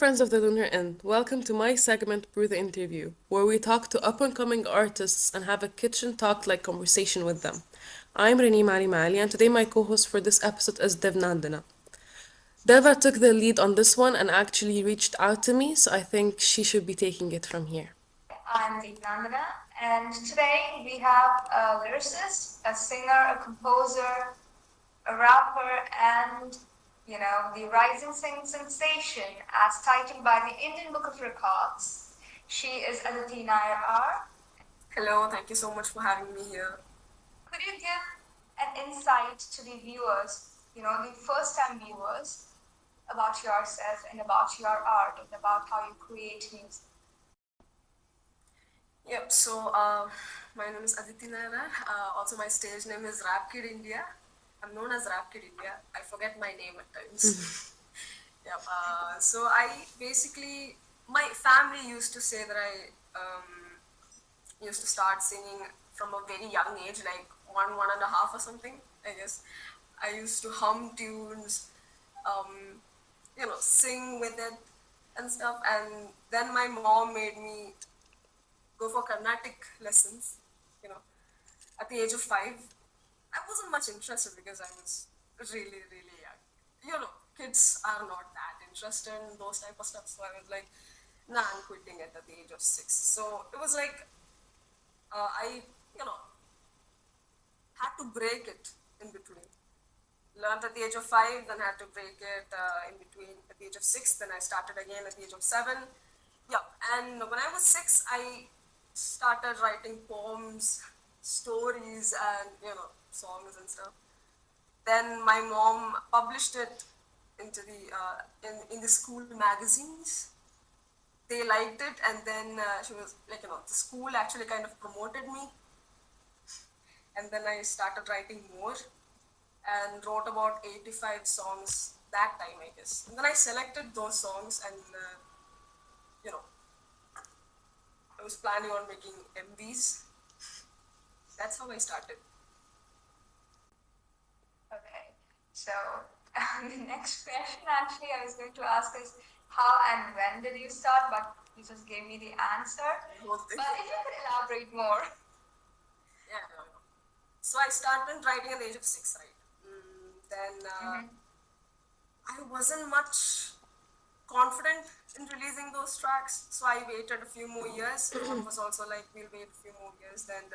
friends of the Lunar End. Welcome to my segment, Brew the Interview, where we talk to up and coming artists and have a kitchen talk like conversation with them. I'm Raneem Ali, and today my co host for this episode is Devanandana. Deva took the lead on this one and actually reached out to me, so I think she should be taking it from here. I'm Aditi Nair, and today we have a lyricist, a singer, a composer, a rapper, and the rising sensation as titled by the Indian Book of Records. She is Aditi Nair R. Hello, thank you so much for having me here. Could you give an insight to the viewers, the first time viewers, about yourself and about your art and about how you create music? Yep, so my name is Aditi Nair R. Also, my stage name is Rap Kid India. I'm known as Rap Kid India. I forget my name at times. Yep, so I basically, my family used to say that I used to start singing from a very young age, like one and a half or something, I guess. I used to hum tunes, sing with it and stuff. And then my mom made me go for Carnatic lessons, you know, at the age of 5. I wasn't much interested because I was really, really young. Kids are not that interested in those type of stuff. So I was like, nah, I'm quitting it at the age of 6. So it was like, I, had to break it in between. Learned at the age of 5, then had to break it in between at the age of 6. Then I started again at the age of 7. Yeah, and when I was 6, I started writing poems, stories, and songs and stuff. Then my mom published it into the in the school magazines. They liked it, and then she was like, the school actually kind of promoted me, and then I started writing more and wrote about 85 songs that time, I guess. And then I selected those songs, and you know, I was planning on making MVs. That's how I started. Okay, so the next question actually I was going to ask is how and when did you start, but you just gave me the answer. But if you could elaborate more. Yeah, no. So I started writing at the age of 6, right? Then I wasn't much confident in releasing those tracks, so I waited a few more years. Mom was also like, we'll wait a few more years. Then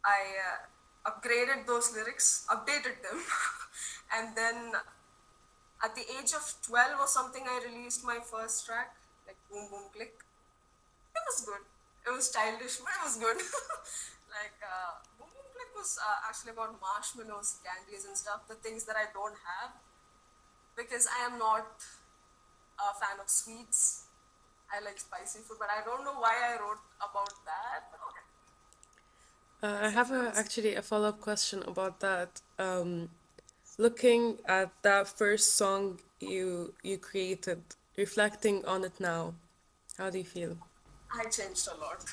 I upgraded those lyrics, updated them, and then at the age of 12 or something, I released my first track, like Boom Boom Click. It was good. It was childish, but it was good. Like Boom Boom Click was actually about marshmallows, candies, and stuff. The things that I don't have, because I am not a fan of sweets. I like spicy food, but I don't know why I wrote about that. But okay. I have actually a follow up question about that. Looking at that first song you created, reflecting on it now, how do you feel? I changed a lot.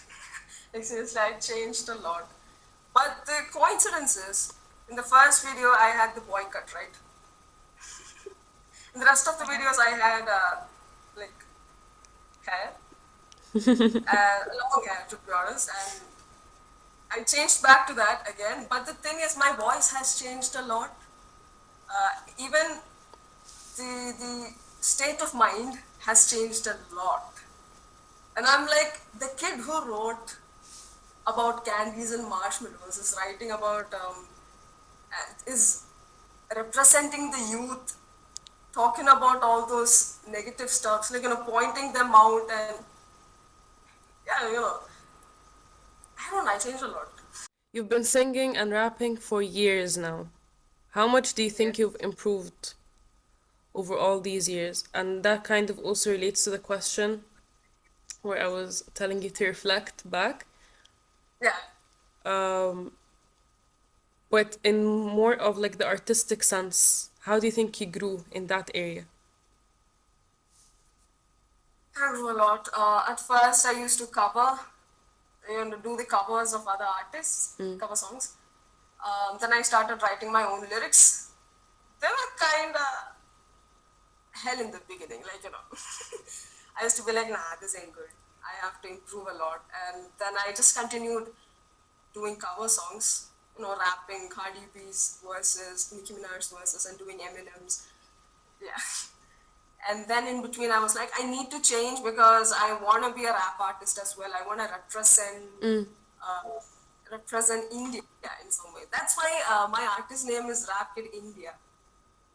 Like seriously, I changed a lot. But the coincidence is, in the first video, I had the boy cut, right? In the rest of the videos, I had like hair, long hair to be honest, and I changed back to that again. But the thing is, my voice has changed a lot. Even the state of mind has changed a lot. And I'm like, the kid who wrote about candies and marshmallows is writing about, is representing the youth, talking about all those negative stuffs, like, pointing them out. And yeah, I don't know, I changed a lot. You've been singing and rapping for years now. How much do you Yeah. think you've improved over all these years? And that kind of also relates to the question where I was telling you to reflect back. Yeah. Um, but in more of like the artistic sense, how do you think you grew in that area? I grew a lot. At first, I used to cover, do the covers of other artists, cover songs. Then I started writing my own lyrics. They were kind of hell in the beginning. Like, I used to be like, nah, this ain't good. I have to improve a lot. And then I just continued doing cover songs, rapping Cardi B's verses, Nicki Minaj's verses, and doing Eminem's. Yeah. And then in between, I was like, I need to change because I want to be a rap artist as well. I want to represent India in some way. That's why my artist name is Rap Kid India,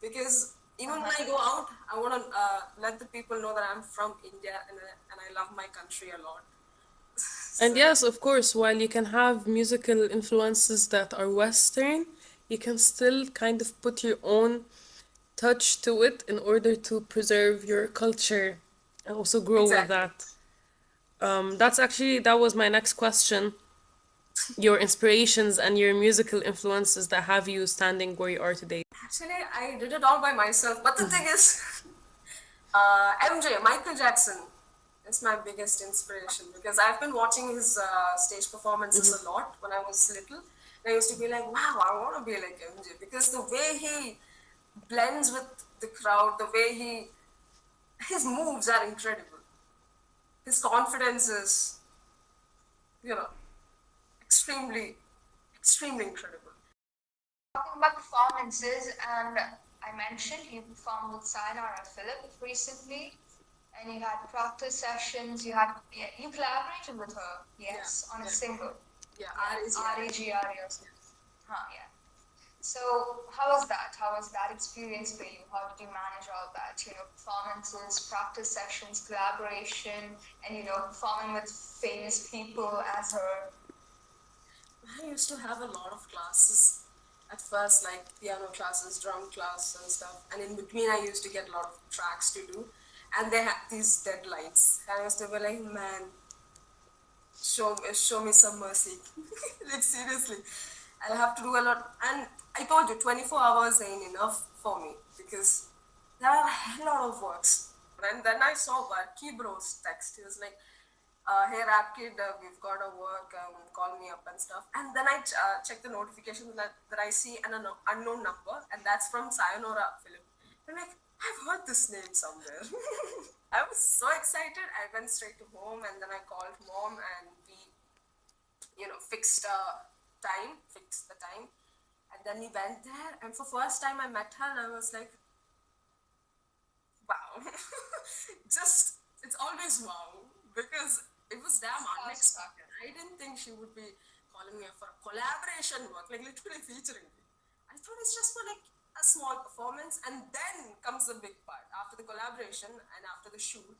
because even when I go out, I want to let the people know that I'm from India, and I love my country a lot. And So yes, of course, while you can have musical influences that are Western, you can still kind of put your own touch to it in order to preserve your culture and also grow with exactly. that. That was my next question. Your inspirations and your musical influences that have you standing where you are today. Actually, I did it all by myself. But the thing is, MJ, Michael Jackson, is my biggest inspiration because I've been watching his stage performances a lot when I was little. And I used to be like, wow, I want to be like MJ because the way he blends with the crowd, the way his moves are incredible. His confidence is, you know, extremely, extremely incredible. Talking about performances, and I mentioned you performed with Sayonara Philip recently, and you had practice sessions. You collaborated with her, yes, on a Yeah, single, yeah, RAGRA. Huh, yeah. So how was that? How was that experience for you? How did you manage all that? Performances, practice sessions, collaboration, and performing with famous people as her. I used to have a lot of classes at first, like piano classes, drum class, and stuff. And in between, I used to get a lot of tracks to do. And they had these deadlines. And I used to be like, man, show me some mercy. Like, seriously. I'll have to do a lot. And I told you, 24 hours ain't enough for me because there are a hell lot of works. And then I saw Barky Bro's text. He was like, hey rap kid, we've got a work, call me up and stuff. And then I check the notification that I see an unknown number, and that's from Sayonara Philip. I'm like, I've heard this name somewhere. I was so excited. I went straight to home, and then I called mom, and we, fixed the time. And then we went there, and for first time I met her, and I was like, wow. Just, it's always wow because it was damn unexpected. I didn't think she would be calling me for a collaboration work, like literally featuring me. I thought it's just for like a small performance, and then comes the big part. After the collaboration and after the shoot,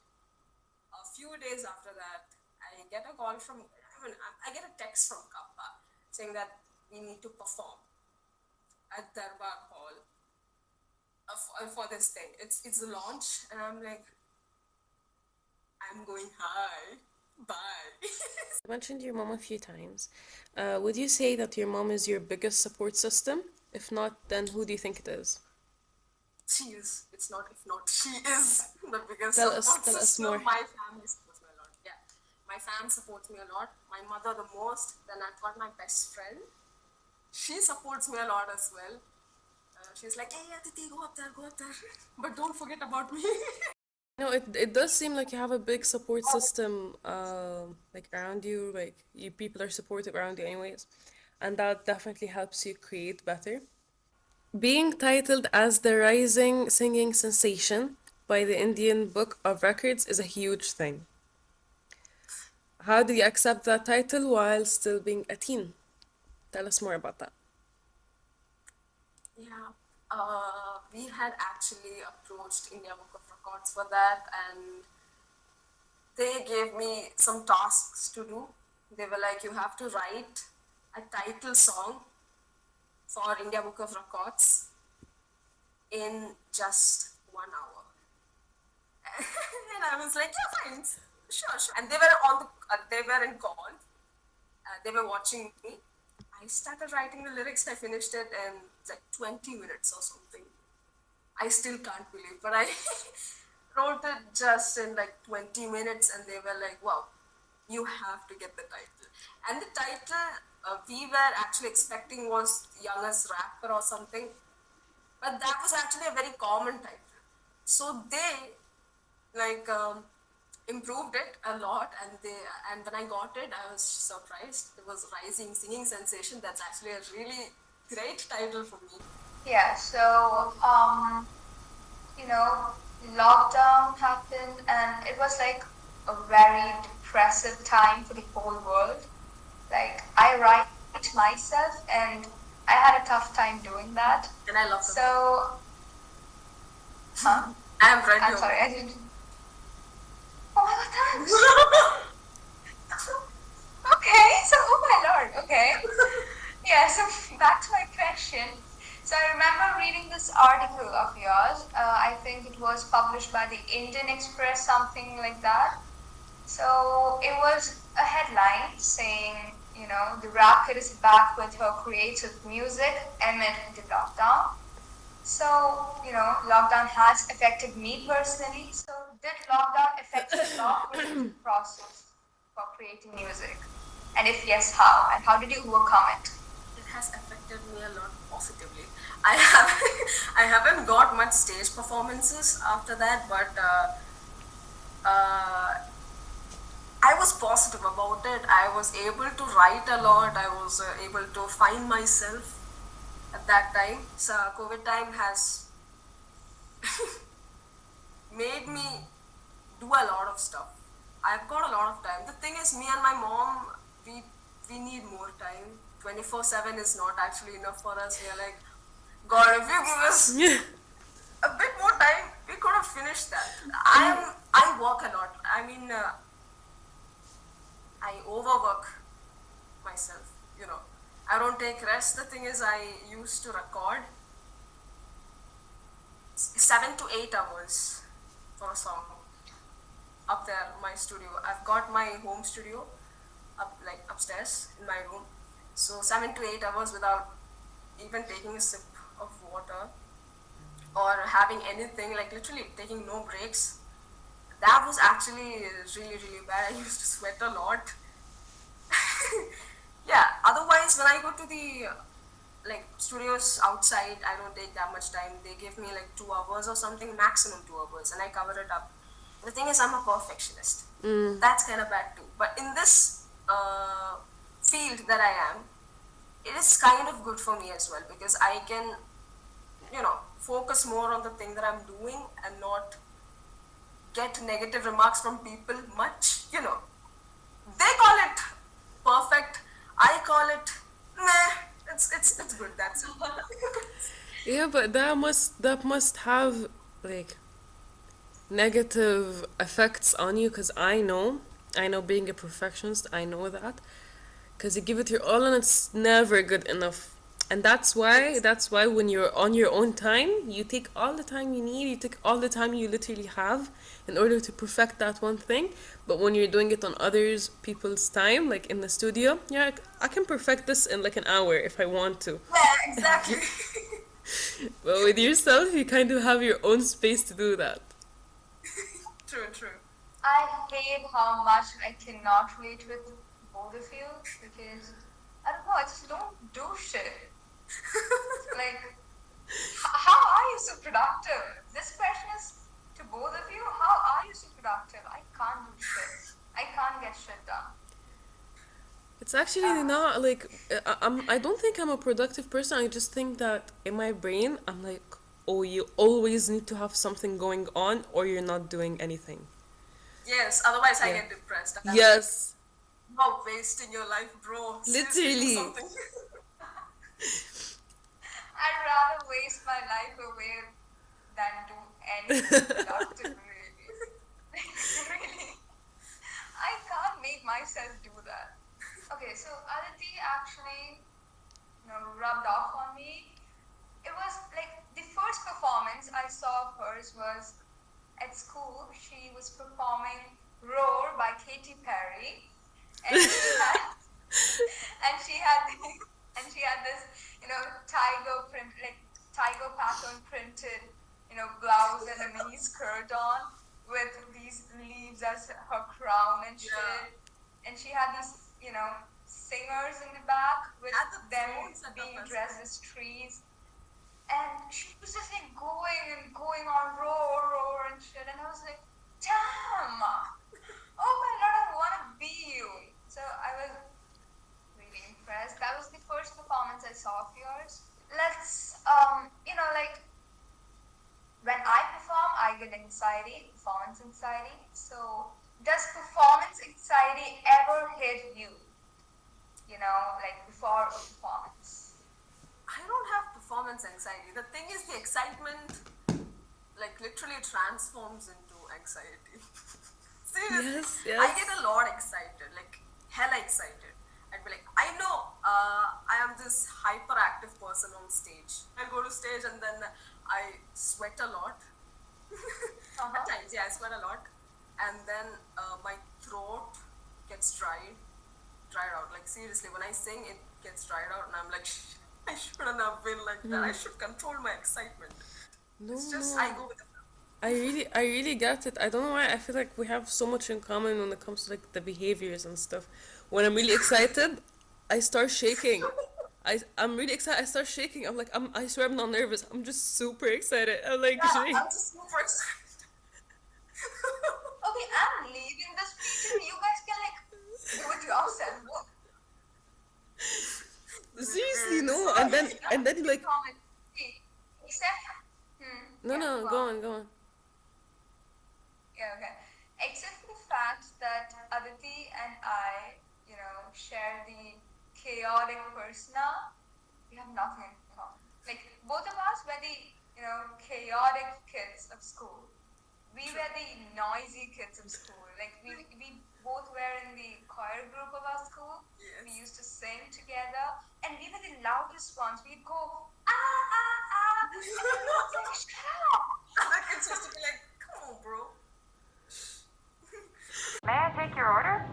a few days after that, I get a call from, I get a text from Kappa saying that we need to perform at Darbar Hall for this thing. It's the launch, and I'm like, I'm going high. Bye. You mentioned your mom a few times. Would you say that your mom is your biggest support system? If not, then who do you think it is? She is. It's not if not. She is the biggest support Tell us system. more. My family supports me a lot. Yeah. My fam supports me a lot. My mother the most. Then I've got my best friend. She supports me a lot as well. She's like, hey, Aditi, go up there, go up there. But don't forget about me. No, it does seem like you have a big support system, like around you. Like you people are supportive around you, anyways, and that definitely helps you create better. Being titled as the rising singing sensation by the Indian Book of Records is a huge thing. How do you accept that title while still being a teen? Tell us more about that. Yeah. We had actually approached India Book of Records for that, and they gave me some tasks to do. They were like, you have to write a title song for India Book of Records in just 1 hour. And I was like, yeah, fine, sure, sure. And they were they were in call. They were watching me. I started writing the lyrics. I finished it in like 20 minutes or something. I still can't believe, but I wrote it just in like 20 minutes, and they were like, wow, you have to get the title. And the title we were actually expecting was Youngest Rapper or something, but that was actually a very common title. So they like improved it a lot, and when I got it, I was surprised. It was Rising Singing Sensation. That's actually a really great title for me. Yeah, so you know, lockdown happened and it was like a very depressive time for the whole world. Like I write myself and I had a tough time doing that. And I love the book. So, huh? I have read I'm your sorry, book. I didn't. Oh my god, thanks. Okay, so oh my lord, okay. Yeah, so back to my question. So I remember reading this article of yours. I think it was published by the Indian Express, something like that. So it was a headline saying, the rap kid is back with her creative music amid the lockdown. So, lockdown has affected me personally. So did lockdown affect your creative process for creating music? And if yes, how? And how did you overcome it? It has affected me a lot positively. I have I haven't got much stage performances after that, but I was positive about it. I was able to write a lot. I was able to find myself at that time. So COVID time has made me do a lot of stuff. I've got a lot of time. The thing is, me and my mom, we need more time. 24/7 is not actually enough for us. We are like, God, if you give us Yeah. a bit more time, we could have finished that. I work a lot. I mean, I overwork myself. You know, I don't take rest. The thing is, I used to record 7 to 8 hours for a song up there, my studio. I've got my home studio up like upstairs in my room. So 7 to 8 hours without even taking a sip of water or having anything, like literally taking no breaks. That was actually really, really bad. I used to sweat a lot. Yeah, otherwise, when I go to the like studios outside, I don't take that much time. They give me like 2 hours or something, maximum 2 hours, and I cover it up. The thing is, I'm a perfectionist. That's kind of bad too. But in this field that I am, it is kind of good for me as well because I can, focus more on the thing that I'm doing and not get negative remarks from people much. They call it perfect. I call it meh. It's good. That's it. Yeah, but that must have like negative effects on you because I know being a perfectionist, I know that because you give it your all and it's never good enough. And that's why Yes. that's why when you're on your own time, you take all the time you need, you take all the time you literally have in order to perfect that one thing. But when you're doing it on others people's time, like in the studio, yeah, like, I can perfect this in like an hour if I want to. Yeah, exactly. But with yourself, you kind of have your own space to do that. True, true. I hate how much I cannot relate with both of you because I don't know, I just don't do shit. Like, how are you so productive? This question is to both of you. How are you so productive? I can't do shit. I can't get shit done. It's actually not like I don't think I'm a productive person. I just think that in my brain I'm like, oh, you always need to have something going on or you're not doing anything. Yes, otherwise I Yeah. get depressed. I'm like, Yes. you're wasting your life, bro. Seriously, do Literally. something. I'd rather waste my life away than do anything productive, really. Really. I can't make myself do that. Okay, so Aditi actually, rubbed off on me. It was like the first performance I saw of hers was at school. She was performing Roar by Katy Perry, and she had and she had and she had this, tiger print, like tiger pattern printed, blouse and a mini skirt on with these leaves as her crown and shit. Yeah. And she had these, singers in the back with At the them drone setup being as dressed well. as trees. And she was just like going and going on roar and shit. And I was like, damn, oh my lord, I want to be you. So I was really impressed. That was the first performance I saw of yours. Let's, like when I perform, I get anxiety, performance anxiety. So does performance anxiety ever hit you? Like before a performance? I don't have performance anxiety. The thing is, the excitement, like, literally transforms into anxiety. Seriously, Yes, I yes. get a lot excited, like hella excited. I'd be like, I know, I am this hyperactive person on stage. I go to stage and then I sweat a lot. At times, yeah, I sweat a lot, and then my throat gets dried out. Like, seriously, when I sing, it gets dried out, and I'm like, I shouldn't have been like that. I should control my excitement. No, It's just I no. go with the flow. I really get it. I don't know why. I feel like we have so much in common when it comes to like the behaviors and stuff. When I'm really excited, I start shaking. I'm really excited. I start shaking. I swear I'm not nervous. I'm just super excited. I'm like Yeah, I'm shake. just super excited. Okay, I'm leaving this region. You guys can like do it yourself. What? Seriously, Just no. like, And then you like Comment. Except, no, yeah, no. go Go on. on, go on. Yeah, okay. Except for the fact that Aditi and I, share the chaotic persona, we have nothing in common. Like, both of us were the, chaotic kids of school. We were the noisy kids of school. Like, we both were in the choir group of our school. We yes. used to sing together, and we were the loudest ones. We'd go, ah, ah, ah, and everyone's like, shut up. And the kids used to be like, come on, bro. May I take your order?